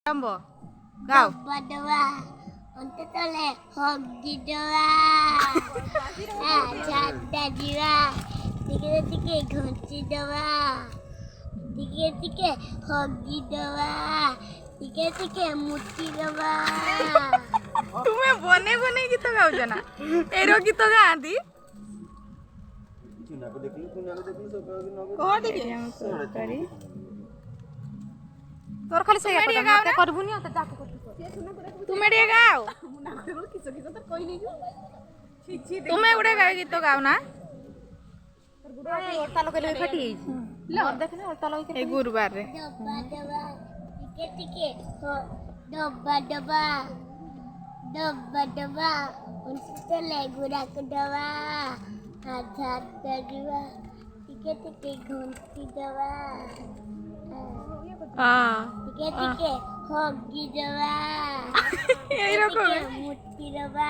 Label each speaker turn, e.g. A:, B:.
A: আরম্ভ গাও
B: বাদবা অন্ততলে হগি দেওয়া ঝাড়টা দিবা দিকে দিকে ঘুঁচি দেওয়া দিকে দিকে হগি দেওয়া দিকে দিকে মুচি দেওয়া
A: তুমি বনে বনে গীত গাউছ না এরো গীত গাঁতি তোর খালি সেই কথা মতে করবুনি তো যাকে তুমি রে গাও তুমি গুড়ে গাই গীত গাও না হরতাল কইলে ফাটি দেখে হরতাল এই গুরুবার রে
B: ডবা ডবা দিকে দিকে ডবা ডবা ডবা ডবা অন্ততলে গুড়াক দেওয়া ঝাড়টা দিবা দিকে দিকে ঘুঁচি দেওয়া দিকে দিকে হগি দেওয়া
A: এইরকম
B: মুচি দেওয়া